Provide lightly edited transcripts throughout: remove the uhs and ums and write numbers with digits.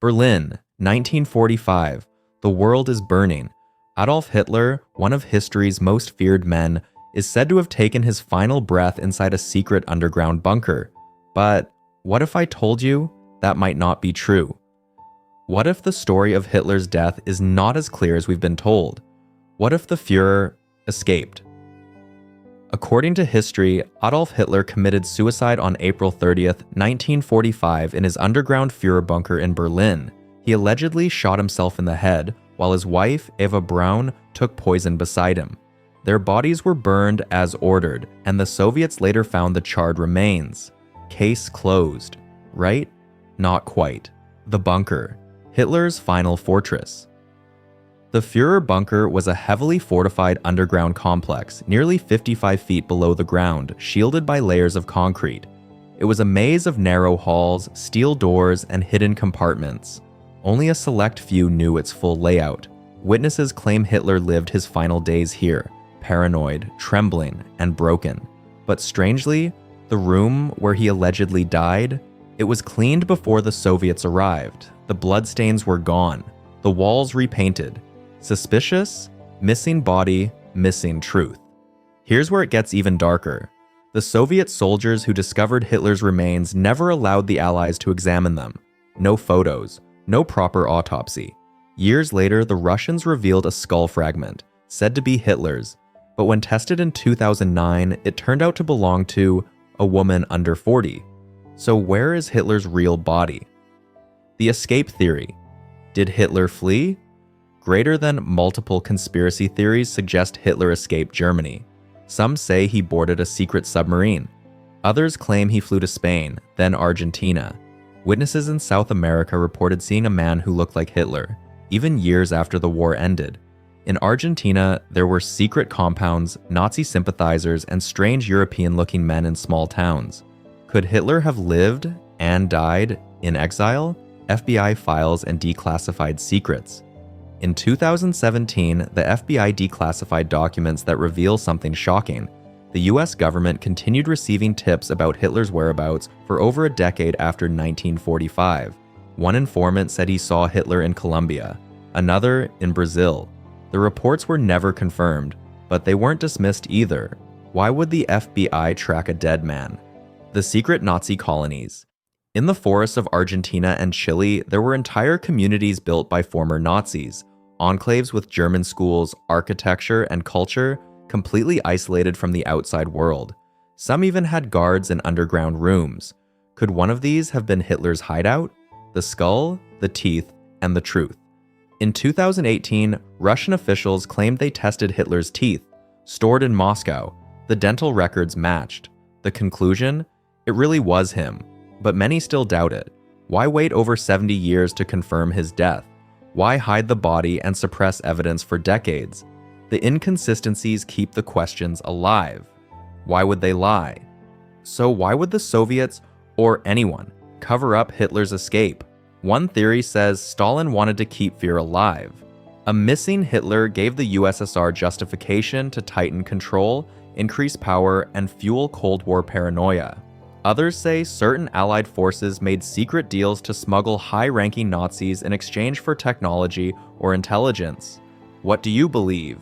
Berlin, 1945. The world is burning. Adolf Hitler, one of history's most feared men, is said to have taken his final breath inside a secret underground bunker. But what if I told you that might not be true? What if the story of Hitler's death is not as clear as we've been told? What if the Führer escaped? According to history, Adolf Hitler committed suicide on April 30th, 1945 in his underground Führer bunker in Berlin. He allegedly shot himself in the head, while his wife, Eva Braun, took poison beside him. Their bodies were burned as ordered, and the Soviets later found the charred remains. Case closed. Right? Not quite. The bunker, Hitler's final fortress. The Führer bunker was a heavily fortified underground complex, nearly 55 feet below the ground, shielded by layers of concrete. It was a maze of narrow halls, steel doors, and hidden compartments. Only a select few knew its full layout. Witnesses claim Hitler lived his final days here, paranoid, trembling, and broken. But strangely, the room where he allegedly died, it was cleaned before the Soviets arrived. The bloodstains were gone, the walls repainted. Suspicious, missing body, missing truth. Here's where it gets even darker. The Soviet soldiers who discovered Hitler's remains never allowed the Allies to examine them. No photos, no proper autopsy. Years later, the Russians revealed a skull fragment, said to be Hitler's, but when tested in 2009, it turned out to belong to a woman under 40. So where is Hitler's real body? The escape theory. Did Hitler flee? Greater than multiple conspiracy theories suggest Hitler escaped Germany. Some say he boarded a secret submarine. Others claim he flew to Spain, then Argentina. Witnesses in South America reported seeing a man who looked like Hitler, even years after the war ended. In Argentina, there were secret compounds, Nazi sympathizers, and strange European-looking men in small towns. Could Hitler have lived and died in exile? FBI files and declassified secrets. In 2017, the FBI declassified documents that reveal something shocking. The U.S. government continued receiving tips about Hitler's whereabouts for over a decade after 1945. One informant said he saw Hitler in Colombia, another in Brazil. The reports were never confirmed, but they weren't dismissed either. Why would the FBI track a dead man? The secret Nazi colonies. In the forests of Argentina and Chile, there were entire communities built by former Nazis, enclaves with German schools, architecture, and culture, completely isolated from the outside world. Some even had guards in underground rooms. Could one of these have been Hitler's hideout? The skull, the teeth, and the truth. In 2018, Russian officials claimed they tested Hitler's teeth, stored in Moscow. The dental records matched. The conclusion? It really was him. But many still doubt it. Why wait over 70 years to confirm his death? Why hide the body and suppress evidence for decades? The inconsistencies keep the questions alive. Why would they lie? So why would the Soviets, or anyone, cover up Hitler's escape? One theory says Stalin wanted to keep fear alive. A missing Hitler gave the USSR justification to tighten control, increase power, and fuel Cold War paranoia. Others say certain Allied forces made secret deals to smuggle high-ranking Nazis in exchange for technology or intelligence. What do you believe?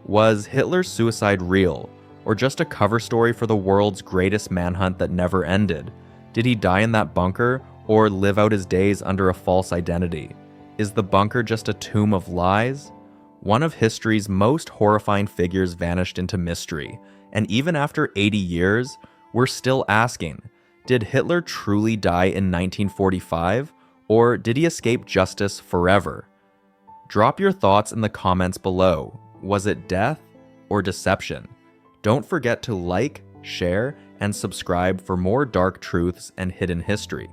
Was Hitler's suicide real, or just a cover story for the world's greatest manhunt that never ended? Did he die in that bunker, or live out his days under a false identity? Is the bunker just a tomb of lies? One of history's most horrifying figures vanished into mystery, and even after 80 years, we're still asking, did Hitler truly die in 1945, or did he escape justice forever? Drop your thoughts in the comments below. Was it death or deception? Don't forget to like, share, and subscribe for more dark truths and hidden history.